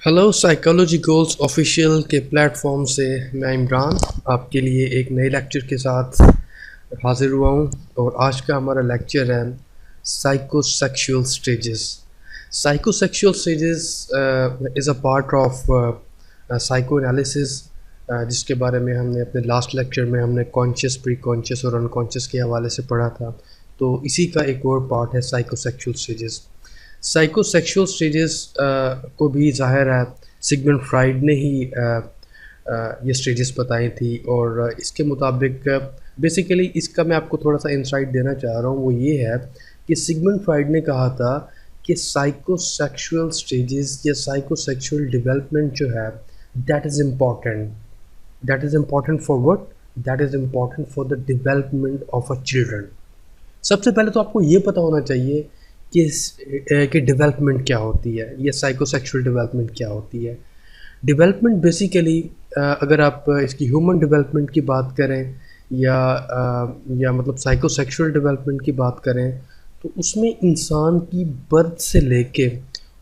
Hello psychology goals official के platform से मैं इमरान आपके लिए एक नए लेक्चर के साथ हाजिर हुआ हूँ। और आज का हमारा लेक्चर है psychosexual stages. Psychosexual stages is a part of psycho analysis, जिसके बारे में हमने अपने लास्ट लेक्चर में हमने कॉन्शियस, प्री कॉन्शियस और अनकॉन्शियस के हवाले से पढ़ा था। तो इसी का एक और पार्ट है साइकोसेक्सुअल स्टेजेस। साइकोसेक्सुअल स्टेजेस को भी ज़ाहिर है सिगमंड फ्राइड ने ही ये स्टेजेस बताई थी। और इसके मुताबिक बेसिकली इसका मैं आपको थोड़ा सा इंसाइट देना चाह रहा हूँ, वो ये है कि सिगमंड फ्राइड ने कहा था कि साइकोसेक्सुअल स्टेजेस या साइकोसेक्सुअल डेवलपमेंट जो है that is important for what, that is important for the development of a children. सबसे पहले तो आपको ये पता होना चाहिए कि डेवलपमेंट क्या होती है या साइकोसेक्सुअल डेवलपमेंट क्या होती है। डेवलपमेंट बेसिकली अगर आप इसकी ह्यूमन डेवलपमेंट की बात करें या मतलब साइकोसेक्सुअल डेवलपमेंट की बात करें तो उसमें इंसान की बर्थ से लेके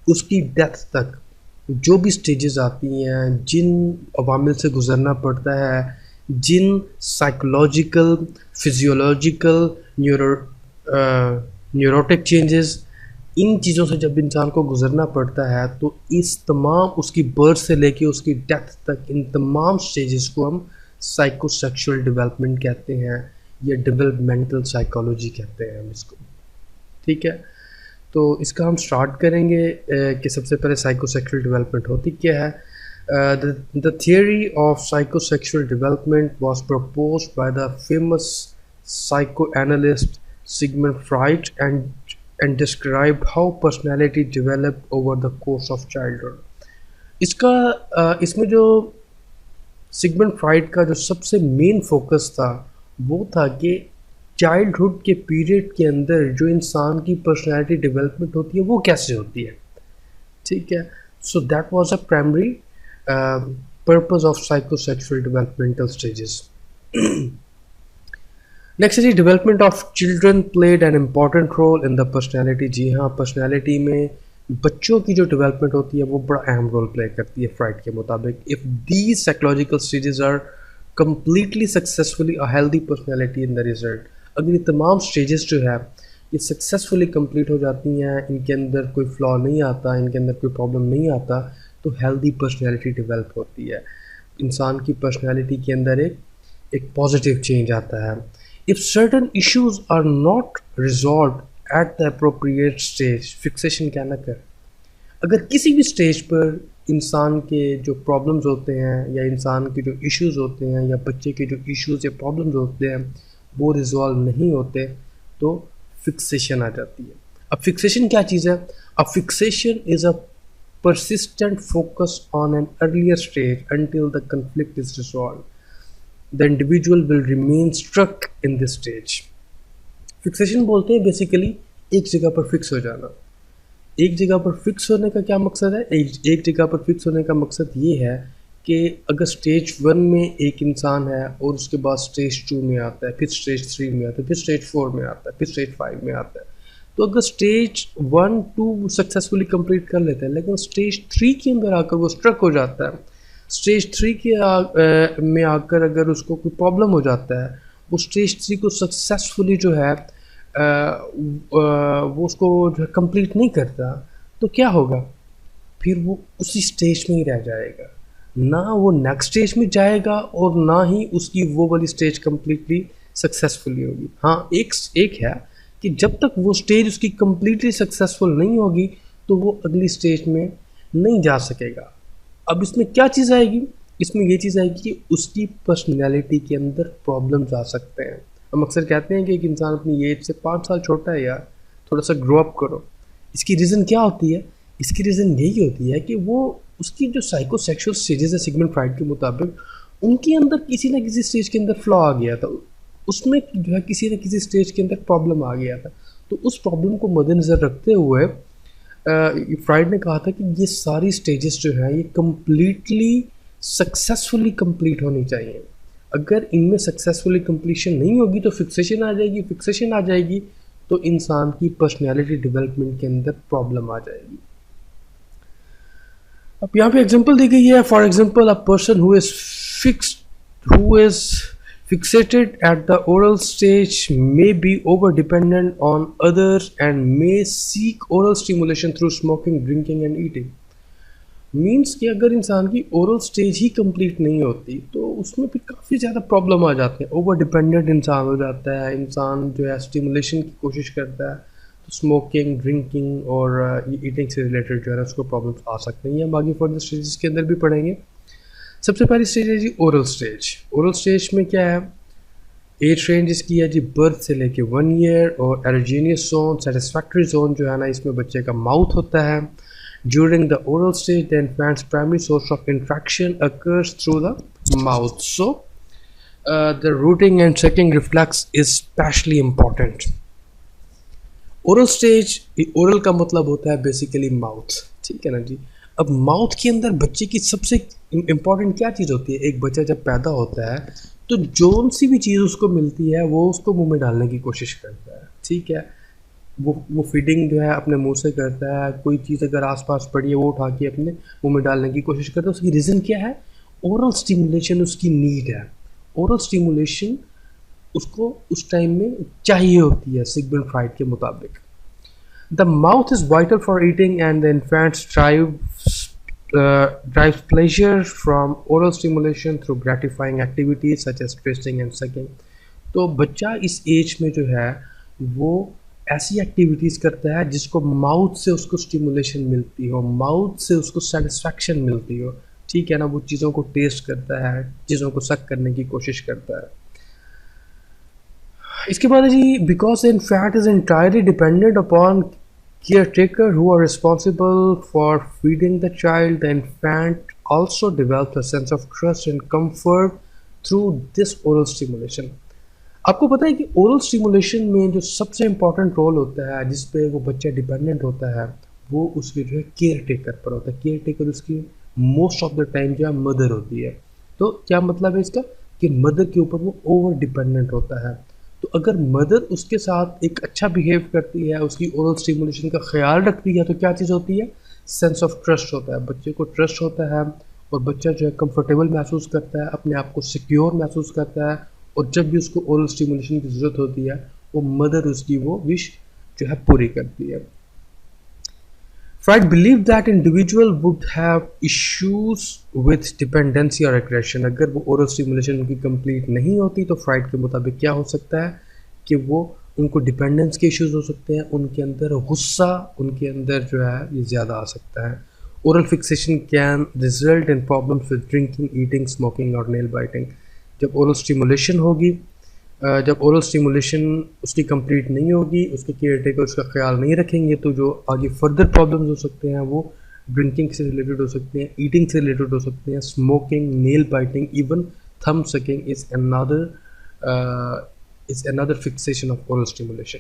उसकी डेथ तक जो भी स्टेजेस आती हैं, जिन अवामिल से गुज़रना पड़ता है, जिन साइकोलॉजिकल, फिजियोलॉजिकल, न्यूरोटिक चेंजेस, इन चीज़ों से जब इंसान को गुज़रना पड़ता है तो इस तमाम उसकी बर्थ से लेके उसकी डेथ तक इन तमाम स्टेजेस को हम साइकोसेक्सुअल डेवलपमेंट कहते हैं या डेवलपमेंटल साइकोलॉजी कहते हैं हम इसको। ठीक है, तो इसका हम स्टार्ट करेंगे कि सबसे पहले साइकोसेक्सुअल डेवलपमेंट होती क्या है। The theory of psychosexual development was proposed by the famous psychoanalyst Sigmund Freud and described how personality developed over the course of childhood. इसमें जो सिगमंड फ्राइड का जो सबसे मेन फोकस था वो था कि चाइल्डहुड के पीरियड के अंदर जो इंसान की पर्सनैलिटी डेवलपमेंट होती है वो कैसे होती है। ठीक है, so that was a primary purpose of psychosexual developmental stages. Next है development of children played an important role in the personality. जी हाँ, पर्सनैलिटी में बच्चों की जो डेवलपमेंट होती है वो बड़ा अहम रोल प्ले करती है फ्राइड के मुताबिक। If these psychological stages are completely successfully a healthy personality in the result, अगर ये तमाम स्टेजेस जो है ये सक्सेसफुली कंप्लीट हो जाती हैं, इनके अंदर कोई फ्लॉ नहीं आता, इनके अंदर कोई प्रॉब्लम नहीं आता, तो हेल्दी पर्सनैलिटी डेवलप होती है। इंसान की पर्सनैलिटी के अंदर एक पॉजिटिव चेंज आता है। If certain issues are not resolved at the appropriate stage, fixation क्या ना कर, अगर किसी भी स्टेज पर इंसान के जो प्रॉब्लम्स होते हैं या इंसान के जो इश्यूज होते हैं या बच्चे के जो इश्यूज या प्रॉब्लम्स होते हैं वो रिजॉल्व नहीं होते तो फिक्सेशन आ जाती है। अब फिक्सेशन क्या चीज़ है? अब fixation is a persistent focus on an earlier stage until the conflict is resolved. The individual will remain stuck in this stage. Fixation बोलते हैं बेसिकली एक जगह पर फिक्स हो जाना। एक जगह पर फिक्स होने का क्या मकसद है? एक जगह पर फिक्स होने का मकसद ये है कि अगर स्टेज 1 में एक इंसान है और उसके बाद स्टेज 2 में आता है, फिर स्टेज 3 में आता है, फिर स्टेज 4 में आता है, फिर स्टेज 5 में आता है, तो अगर स्टेज 1, 2 सक्सेसफुली कंप्लीट कर लेते हैं लेकिन स्टेज 3 के अंदर आकर वो स्ट्रक हो जाता है, स्टेज 3 के में आकर अगर उसको कोई प्रॉब्लम हो जाता है, वो स्टेज 3 को सक्सेसफुली जो है वो उसको जो है कंप्लीट नहीं करता, तो क्या होगा? फिर वो उसी स्टेज में ही रह जाएगा, ना वो नेक्स्ट स्टेज में जाएगा और ना ही उसकी वो वाली स्टेज कंप्लीटली सक्सेसफुली होगी। हाँ, एक है कि जब तक वो स्टेज उसकी कंप्लीटली सक्सेसफुल नहीं होगी तो वो अगली स्टेज में नहीं जा सकेगा। अब इसमें क्या चीज़ आएगी? इसमें ये चीज़ आएगी कि उसकी पर्सनैलिटी के अंदर प्रॉब्लम्स आ सकते हैं। हम अक्सर कहते हैं कि एक इंसान अपनी एज से 5 साल छोटा है यार, थोड़ा सा ग्रो अप करो। इसकी रीज़न क्या होती है? इसकी रीज़न यही होती है कि वो उसकी जो साइकोसेक्सुअल स्टेजेस है सिगमंड फ्राइड के मुताबिक, उनके अंदर किसी ना किसी स्टेज के अंदर फ्लॉ आ गया था, उसमें जो है किसी न किसी स्टेज के अंदर प्रॉब्लम आ गया था। तो उस प्रॉब्लम को मद्देनज़र रखते हुए फ्राइड ने कहा था कि ये सारी स्टेजेस जो है ये कम्प्लीटली सक्सेसफुली कंप्लीट होनी चाहिए। अगर इनमें सक्सेसफुली कंप्लीशन नहीं होगी तो फिक्सेशन आ जाएगी, फिक्सेशन आ जाएगी तो इंसान की पर्सनैलिटी डेवलपमेंट के अंदर प्रॉब्लम आ जाएगी। अब यहाँ पे एग्जांपल दी गई है, for example a person who is fixated at the oral stage may be over dependent on others and may seek oral stimulation through smoking, drinking and eating. Means कि अगर इंसान की ओरल स्टेज ही complete नहीं होती तो उसमें फिर काफ़ी ज़्यादा प्रॉब्लम आ जाते हैं, ओवर डिपेंडेंट इंसान हो जाता है, इंसान जो है स्टिमुलेशन की कोशिश करता है, तो स्मोकिंग, ड्रिंकिंग और ये ईटिंग से रिलेटेड जो है ना उसको प्रॉब्लम्स आ सकते हैं। हम आगे फर्दर स्टेजेस के अंदर भी पढ़ेंगे। सबसे पहली स्टेज है जी ओरल स्टेज। ओरल स्टेज में क्या है, एज रेंज इसकी है जी बर्थ से लेके 1 ईयर, और एरोजीनियस जोन, सेटिस्फैक्ट्री जोन जो है ना इसमें बच्चे का माउथ होता है। During the oral stage, the infant's primary source of infection occurs through the mouth. So, the rooting and sucking reflex is especially important. Oral stage, oral का मतलब होता है बेसिकली माउथ, ठीक है ना जी। अब माउथ के अंदर बच्चे की सबसे इम्पॉर्टेंट क्या चीज़ होती है, एक बच्चा जब पैदा होता है तो जोन सी भी चीज़ उसको मिलती है वो उसको मुंह में डालने की कोशिश करता है, ठीक है। वो फीडिंग जो है अपने मुंह से करता है, कोई चीज़ अगर आसपास पड़ी है वो उठा के अपने मुंह में डालने की कोशिश करता है। उसकी रीज़न क्या है, ओरल स्टिमुलेशन उसकी नीड है। ओरल स्टिमुलेशन उसको उस टाइम में चाहिए होती है सिगमंड फ्राइड के मुताबिक। The mouth is vital for eating and the infants drives pleasure from oral stimulation through gratifying activities such as tasting and sucking. तो बच्चा इस एज में जो है वो ऐसी एक्टिविटीज़ करता है जिसको माउथ से उसको स्टिमुलेशन मिलती हो, माउथ से उसको सेटिस्फैक्शन मिलती हो, ठीक है ना। वो चीज़ों को टेस्ट करता है, चीज़ों को सक करने की कोशिश करता है। इसके बाद है जी because infant is entirely dependent upon caretaker who are responsible for feeding the child, the infant also develops a sense of trust and comfort through this oral stimulation. आपको पता है कि ओरल स्टिमुलेशन में जो सबसे important role होता है जिस पे वो बच्चा डिपेंडेंट होता है वो उसके जो है केयर टेकर पर होता है। केयर टेकर उसकी मोस्ट ऑफ द टाइम जो है मदर होती है। तो क्या मतलब है इसका कि मदर के ऊपर वो ओवर डिपेंडेंट होता है। तो अगर मदर उसके साथ एक अच्छा बिहेव करती है, उसकी ओरल स्टिमुलेशन का ख्याल रखती है, तो क्या चीज़ होती है, सेंस ऑफ ट्रस्ट होता है। बच्चे को ट्रस्ट होता है और बच्चा जो है कंफर्टेबल महसूस करता है, अपने आप को सिक्योर महसूस करता है, और जब भी उसको ओरल स्टिमुलेशन की ज़रूरत होती है वो मदर उसकी वो विश जो है पूरी करती है। Freud believed that individual would have issues with dependency or aggression. अगर वो oral stimulation उनकी complete नहीं होती तो फ्राइड के मुताबिक क्या हो सकता है कि वो उनको डिपेंडेंस के इश्यूज हो सकते हैं, उनके अंदर गुस्सा उनके अंदर जो है ये ज़्यादा आ सकता है। Oral fixation can result in problems with drinking, eating, smoking और नेल बाइटिंग। जब ओरल स्टिमुलेशन होगी, जब ओरल स्टिमुलेशन उसकी कंप्लीट नहीं होगी, उसके केयर टेकर उसका ख्याल नहीं रखेंगे, तो जो आगे फर्दर प्रॉब्लम्स हो सकते हैं वो ड्रिंकिंग से रिलेटेड हो सकते हैं, ईटिंग से रिलेटेड हो सकते हैं, smoking, nail biting, even thumb sucking is another fixation of oral stimulation.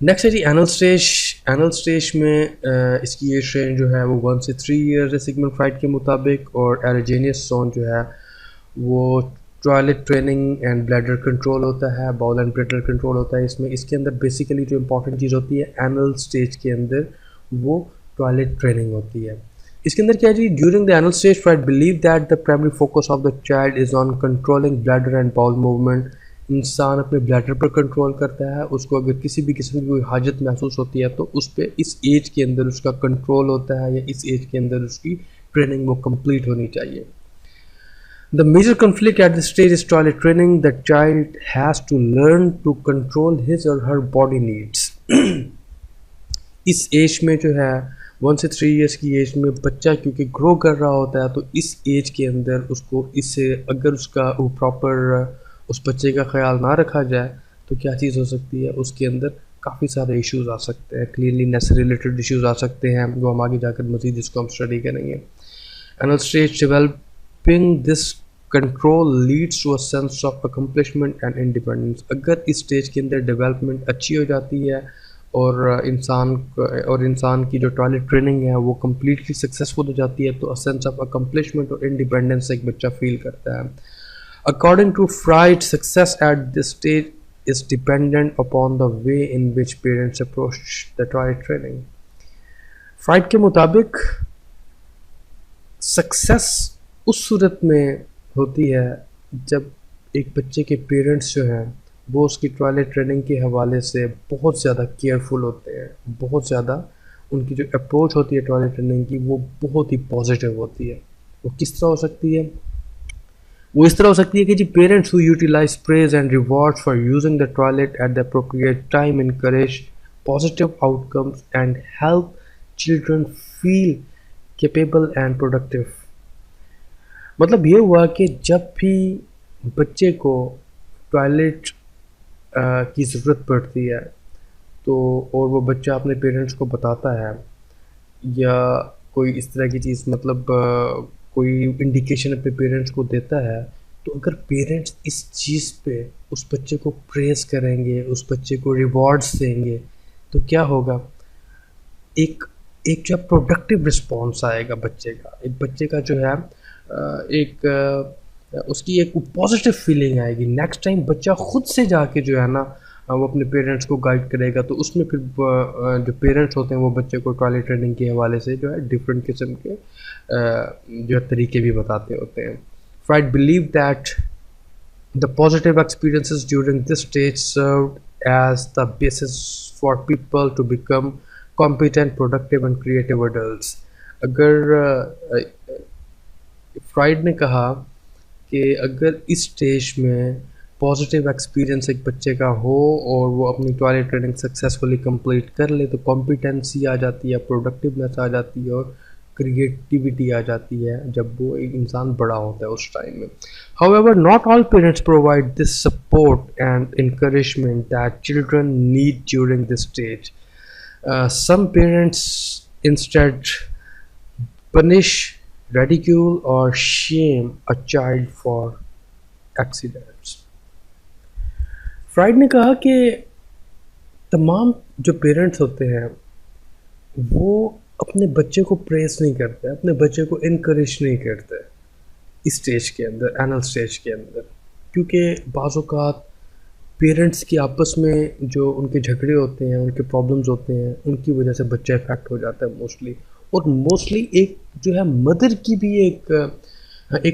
Next है जी एनल स्टेज। एनल स्टेज में इसकी एज रेंज जो है वो 1 से 3 ईयर है सिगमंड फ्राइड के मुताबिक, और एरोजेनियस जोन जो है वो toilet training and bladder control होता है, बाउल एंड ब्लैडर कंट्रोल होता है इसमें। इसके अंदर बेसिकली जो इंपॉर्टेंट चीज़ होती है एनल स्टेज के अंदर वो टॉयलेट ट्रेनिंग होती है। इसके अंदर क्या है जी, during the anal stage Freud believe that the primary focus of the child is on controlling bladder and bowel movement. इंसान अपने ब्लैडर पर कंट्रोल करता है, उसको अगर किसी भी किस्म की कोई हाजत महसूस होती है तो उस पर इस एज के अंदर उसका कंट्रोल होता है, या इस एज के अंदर उसकी ट्रेनिंग वो कंप्लीट होनी चाहिए। The major conflict at this stage is toilet training. The child has to learn to control his or her body needs. इस एज में जो है 1 से 3 ईयर्स की एज में बच्चा क्योंकि ग्रो कर रहा होता है, तो इस एज के अंदर उसको इससे अगर उसका वो प्रॉपर उस बच्चे का ख्याल ना रखा जाए तो क्या चीज़ हो सकती है, उसके अंदर काफ़ी सारे इश्यूज आ सकते हैं, क्लीनलीनेस से रिलेटेड इश्यूज आ सकते हैं, जो हम आगे जाकर मज़ीद इसको हम स्टडी करेंगे। Anal stage developing this control leads to a sense of accomplishment and independence. अगर इस स्टेज के अंदर डेवलपमेंट अच्छी हो जाती है और इंसान की जो टॉयलेट ट्रेनिंग है वो कम्प्लीटली सक्सेसफुल हो जाती है, तो अ सेंस ऑफ अकम्पलिशमेंट और इंडिपेंडेंस एक बच्चा फील करता है। According to Freud, success at this stage is dependent upon the way in which parents approach the toilet training. Fried के मुताबिक सक्सेस उस सूरत में होती है जब एक बच्चे के पेरेंट्स जो हैं वो उसकी टॉयलेट ट्रेनिंग के हवाले से बहुत ज़्यादा केयरफुल होते हैं, बहुत ज़्यादा उनकी जो अप्रोच होती है टॉयलेट ट्रेनिंग की वो बहुत ही पॉजिटिव होती है। वो किस तरह हो सकती है? वो इस तरह हो सकती है कि जी parents who utilise praise and rewards for using the toilet at the appropriate time encourage positive outcomes and help children feel capable and productive. मतलब ये हुआ कि जब भी बच्चे को टॉयलेट की ज़रूरत पड़ती है तो और वो बच्चा अपने पेरेंट्स को बताता है या कोई इस तरह की चीज़ मतलब कोई इंडिकेशन अपने पेरेंट्स को देता है, तो अगर पेरेंट्स इस चीज़ पे उस बच्चे को प्रेज़ करेंगे, उस बच्चे को रिवॉर्ड्स देंगे, तो क्या होगा? एक एक जो प्रोडक्टिव रिस्पॉन्स आएगा बच्चे का, एक बच्चे का जो है एक उसकी एक पॉजिटिव फीलिंग आएगी। नेक्स्ट टाइम बच्चा खुद से जाके जो है ना वो अपने पेरेंट्स को गाइड करेगा, तो उसमें फिर जो पेरेंट्स होते हैं वो बच्चे को टॉयलेट ट्रेनिंग के हवाले से जो है डिफरेंट किस्म के जो है तरीके भी बताते होते हैं। Freud believe that the positive experiences during this stage served as the basis for people to become competent, productive and creative adults. अगर फ्राइड ने कहा कि अगर इस स्टेज में पॉजिटिव एक्सपीरियंस एक बच्चे का हो और वो अपनी टॉयलेट ट्रेनिंग सक्सेसफुली कंप्लीट कर ले तो कॉम्पिटेंसी आ जाती है, प्रोडक्टिवनेस आ जाती है और क्रिएटिविटी आ जाती है जब वो एक इंसान बड़ा होता है उस टाइम में। However not all parents provide this support and encouragement that children need during this stage. Some parents instead punish, ridicule or shame a child for accidents. Fried ने कहा कि तमाम जो पेरेंट्स होते हैं वो अपने बच्चे को प्रेस नहीं करते, अपने बच्चे को इनकरेज नहीं करते इस स्टेज के अंदर, एनल स्टेज के अंदर, क्योंकि बाज़ औक़ात पेरेंट्स की आपस में जो उनके झगड़े होते हैं, उनके प्रॉब्लम्स होते हैं, उनकी वजह से बच्चा इफेक्ट हो जाता है मोस्टली। और मोस्टली एक जो है मदर की भी एक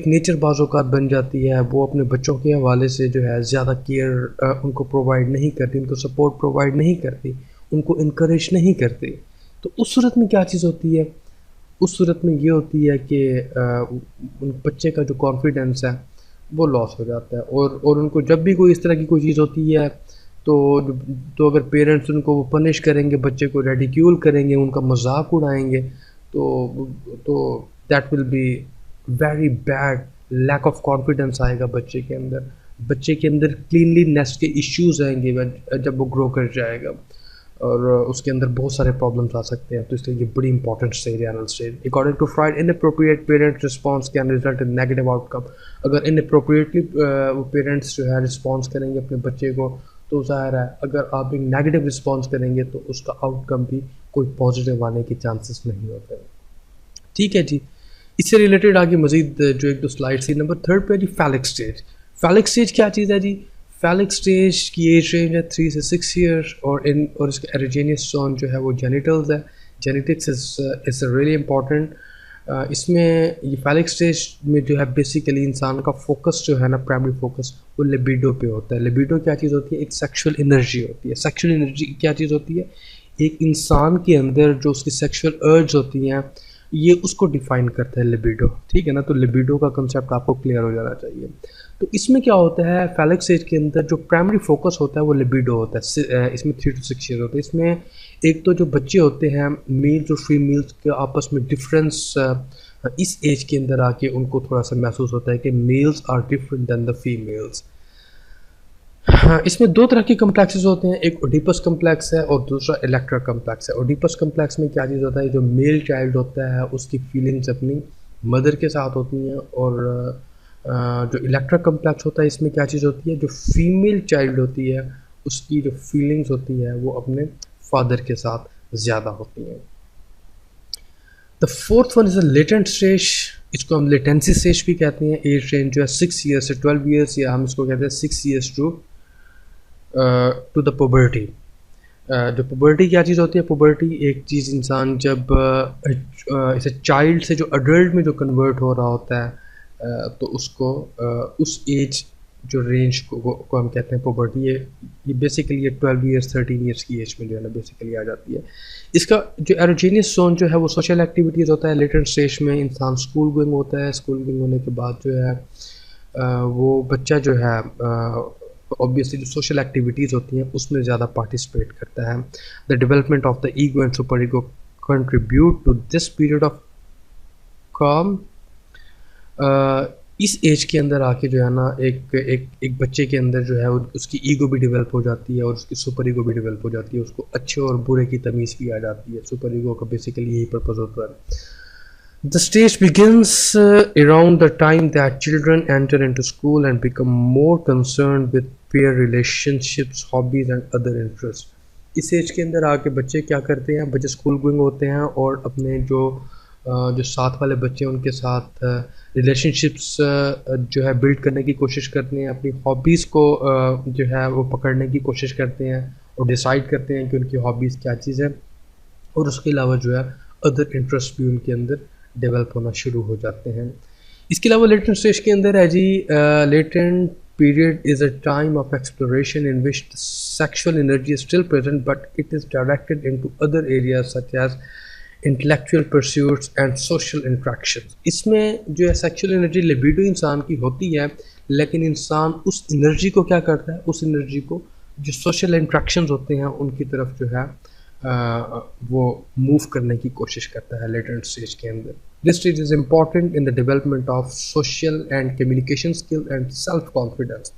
नेचर बाज़ औक़ात बन जाती है, वो अपने बच्चों के हवाले से जो है ज़्यादा केयर उनको प्रोवाइड नहीं करती, उनको सपोर्ट प्रोवाइड नहीं करती, उनको इनकरेज नहीं करती। तो उस सूरत में क्या चीज़ होती है? उस सूरत में ये होती है कि उन बच्चे का जो कॉन्फिडेंस है वो लॉस हो जाता है और उनको जब भी कोई इस तरह की कोई चीज़ होती है तो अगर पेरेंट्स उनको वो पनिश करेंगे, बच्चे को रेडिक्यूल करेंगे, उनका मजाक उड़ाएंगे, तो that will be very bad. Lack of confidence आएगा बच्चे के अंदर, बच्चे के अंदर क्लीनलीनेस के इश्यूज आएंगे जब वो ग्रो कर जाएगा और उसके अंदर बहुत सारे प्रॉब्लम्स आ सकते हैं। तो इसलिए ये बड़ी इंपॉर्टेंट स्टेज है anal stage. According to Freud inappropriate parent response can result in negative outcome. अगर इनअप्रोप्रिएटली वो पेरेंट्स जो है रिस्पॉन्स करेंगे अपने बच्चे को तो ज़ाहिर है अगर आप एक नेगेटिव रिस्पॉन्स करेंगे तो उसका आउटकम भी कोई पॉजिटिव आने के चांसेस नहीं होते। ठीक है जी, इससे रिलेटेड आगे मजीद जो एक दो स्लाइड्स थी। नंबर 3 पे जी फैलिक स्टेज। फैलिक स्टेज क्या चीज़ है जी? फैलिक स्टेज की एज रेंज है 3 से 6 ईयर और इसका एरोजेनियस जोन जो है वो जेनिटल्स है। Genetics is really important. इसमें ये फैलिक स्टेज में जो है बेसिकली इंसान का फोकस जो है ना, प्राइमरी फोकस वो लिबिडो पे होता है। लिबिडो क्या चीज़ होती है? एक सेक्सुअल एनर्जी होती है। सेक्सुअल एनर्जी क्या चीज़ होती है? एक इंसान के अंदर जो उसकी सेक्सुअल अर्ज होती हैं ये उसको डिफाइन करता है लिबिडो। ठीक है ना, तो लिबिडो का कंसेप्ट आपको क्लियर हो जाना चाहिए। तो इसमें क्या होता है, फैलिक स्टेज के अंदर जो प्राइमरी फोकस होता है वो लिबिडो होता है। इसमें 3 to 6 ईयर होते हैं। इसमें एक तो जो बच्चे होते हैं मेल्स और फीमेल्स के आपस में डिफरेंस इस एज के अंदर आके उनको थोड़ा सा महसूस होता है कि males are different than the females. इसमें 2 तरह के कम्प्लेक्सेस होते हैं, एक ओडिपस कम्प्लेक्स है और दूसरा इलेक्ट्रा कम्प्लेक्स है। ओडिपस कम्प्लेक्स में क्या चीज़ होता है, जो मेल चाइल्ड होता है उसकी फीलिंग्स अपनी मदर के साथ होती हैं और जो इलेक्ट्रा कम्प्लेक्स होता है इसमें क्या चीज़ होती है, जो फीमेल चाइल्ड होती है उसकी जो फीलिंग्स होती है वो अपने फादर के साथ ज़्यादा होती हैं। The 4th one is a latent stage. इसको हम लेटेंसी स्टेज भी कहते हैं। एज रेंज जो है 6 ईयर से 12 ईयर्स या हम इसको कहते हैं 6 ईयर्स टू द पुबर्टी। जो पुबर्टी क्या चीज़ होती है? पुबर्टी एक चीज़ इंसान जब इसे चाइल्ड से जो अडल्ट में जो कन्वर्ट हो रहा होता है, तो उसको उस एज जो रेंज को हम कहते हैं पुबर्टी, ये बेसिकली ये 12 ईयर्स 13 ईयर्स की एज में जो है ना बेसिकली आ जाती है। इसका जो एरोजेनियस जोन जो है वो सोशल एक्टिविटीज़ होता है। लेटेंट स्टेज में इंसान स्कूल गोइंग होता है। स्कूल गोइंग होने के बाद जो है वो बच्चा जो है ऑब्वियसली जो सोशल एक्टिविटीज़ होती हैं उसमें ज़्यादा पार्टिसिपेट करता है। The development of the ego and super ego contribute to this period of calm. इस एज के अंदर आके जो है ना एक बच्चे के अंदर जो है उसकी ईगो भी डेवलप हो जाती है और उसकी सुपर ईगो भी डेवलप हो जाती है। उसको अच्छे और बुरे की तमीज़ भी आ जाती है। सुपर ईगो का बेसिकली यही पर्पज़ होता है। The stage begins around the time that children enter into school and become more concerned with peer relationships, hobbies and other interests. इस एज के अंदर आके बच्चे क्या करते हैं? बच्चे स्कूल गोइंग होते हैं और अपने जो साथ वाले बच्चे हैं उनके साथ रिलेशनशिप्स जो है बिल्ड करने की कोशिश करते हैं। अपनी हॉबीज़ को जो है वो पकड़ने की कोशिश करते हैं और डिसाइड करते हैं कि उनकी हॉबीज़ क्या चीज़ है। और उसके अलावा जो है अदर इंटरेस्ट भी उनके अंदर डेवलप होना शुरू हो जाते हैं। इसके अलावा लेटेंट स्टेज के अंदर है जी, latent period is a time of exploration in which sexual energy is still present but it is directed into other areas such as intellectual pursuits and social interaction. इसमें जो है सेक्सुअल एनर्जी लिबिडो इंसान की होती है, लेकिन इंसान उस एनर्जी को क्या करता है? उस एनर्जी को जो सोशल इंट्रैक्शंस होते हैं उनकी तरफ जो है वो मूव करने की कोशिश करता है लेटेंट स्टेज के अंदर। This stage is important in the development of social and communication skill and self confidence.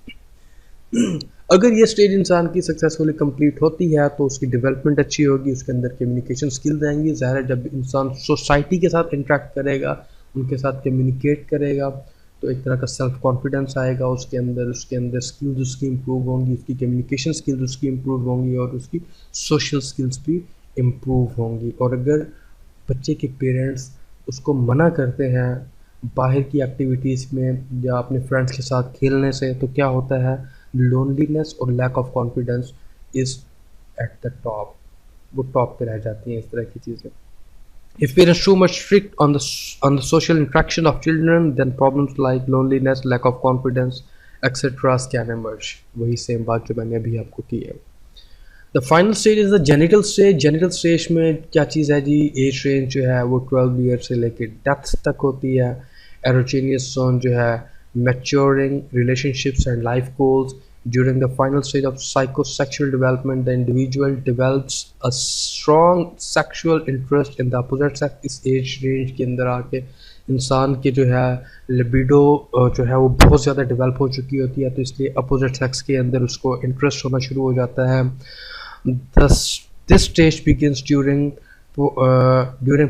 अगर ये स्टेज इंसान की सक्सेसफुली कंप्लीट होती है तो उसकी डेवलपमेंट अच्छी होगी, उसके अंदर कम्युनिकेशन स्किल्स आएंगी। ज़ाहिर है जब इंसान सोसाइटी के साथ इंटरेक्ट करेगा, उनके साथ कम्युनिकेट करेगा, तो एक तरह का सेल्फ कॉन्फिडेंस आएगा उसके अंदर स्किल्स उसकी इम्प्रूव होंगी, उसकी कम्युनिकेशन स्किल्स उसकी इम्प्रूव होंगी और उसकी सोशल स्किल्स भी इम्प्रूव होंगी। और अगर बच्चे के पेरेंट्स उसको मना करते हैं बाहर की एक्टिविटीज़ में या अपने फ्रेंड्स के साथ खेलने से, तो क्या होता है? लोनलीनेस और lack of confidence is at the top. वो टॉप पे रह जाती हैं इस तरह की चीज़ें। If parents too much strict on the social interaction of children, then problems like loneliness, lack of confidence, etc. can emerge. वही सेम बात जो मैंने अभी आपको की है। The final stage is the genital stage. Genital stage में क्या चीज़ है जी? एज रेंज जो है वो 12 ईयर से लेकर डेप्थ तक होती है। एरोजेनियस जोन जो है maturing relationships and life goals. During the final stage of psychosexual development, the individual develops a strong sexual interest in the opposite sex. इस एज रेंज के अंदर आके इंसान के जो है लिबिडो जो है वो बहुत ज़्यादा डेवलप हो चुकी होती है, तो इसलिए अपोजिट सेक्स के अंदर उसको इंटरेस्ट होना शुरू हो जाता है। This stage begins during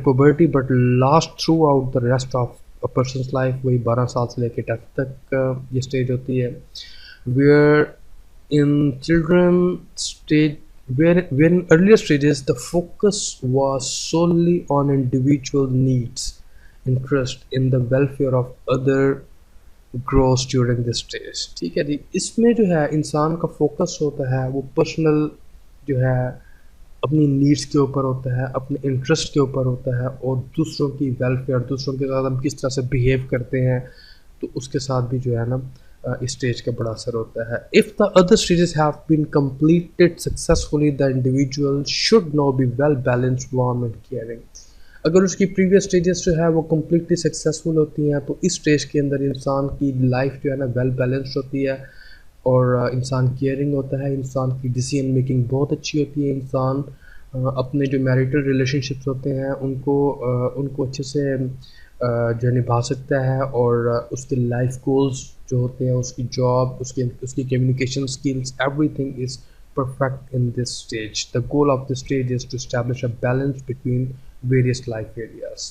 puberty but lasts throughout the rest of a person's life. वही 12 साल से लेकर 10 तक ये स्टेज होती है। Where in children stage where in earlier stages the focus was solely on individual needs, interest in the welfare of other grows during this stage। ठीक है जी। इसमें जो है इंसान का फोकस होता है वो पर्सनल जो है अपनी नीड्स के ऊपर होता है, अपने इंटरेस्ट के ऊपर होता है और दूसरों की वेलफेयर, दूसरों के साथ हम किस तरह से बिहेव करते हैं, तो उसके साथ भी जो है ना इस स्टेज का बड़ा असर होता है। If the other stages have been completed successfully, the individual should now be well balanced, warm and caring. अगर उसकी प्रीवियस स्टेजेस जो है वो कम्प्लीटली सक्सेसफुल होती हैं तो इस स्टेज के अंदर इंसान की लाइफ जो है ना वेल बैलेंस्ड होती है और इंसान केयरिंग होता है, इंसान की डिसीजन मेकिंग बहुत अच्छी होती है, इंसान अपने जो मैरिटल रिलेशनशिप्स होते हैं उनको अच्छे से जो निभा सकता है और उसके लाइफ गोल्स जो होते हैं, उसकी जॉब, उसकी communication skills, everything is perfect in this stage. The goal of this stage is to establish a balance between various life areas.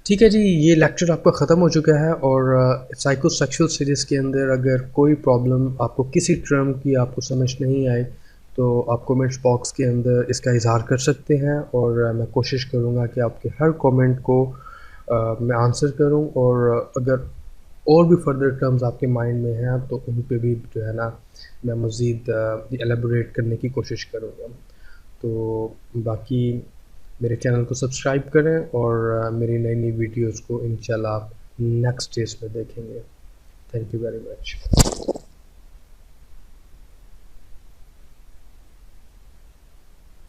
ठीक है जी, ये लेक्चर आपका ख़त्म हो चुका है और साइकोसेक्सुअल सीरीज़ के अंदर अगर कोई प्रॉब्लम आपको किसी टर्म की आपको समझ नहीं आए तो आप कमेंट्स बॉक्स के अंदर इसका इज़हार कर सकते हैं और मैं कोशिश करूँगा कि आपके हर कमेंट को मैं आंसर करूँ। और अगर और भी फर्दर टर्म्स आपके माइंड में हैं तो उन पे भी जो है ना मैं मज़ीद एलेबोरेट करने की कोशिश करूँगा। तो बाकी मेरे चैनल को सब्सक्राइब करें और मेरी नई नई वीडियोज़ को इंशाल्लाह आप नेक्स्ट डेज़ में देखेंगे। Thank you very much.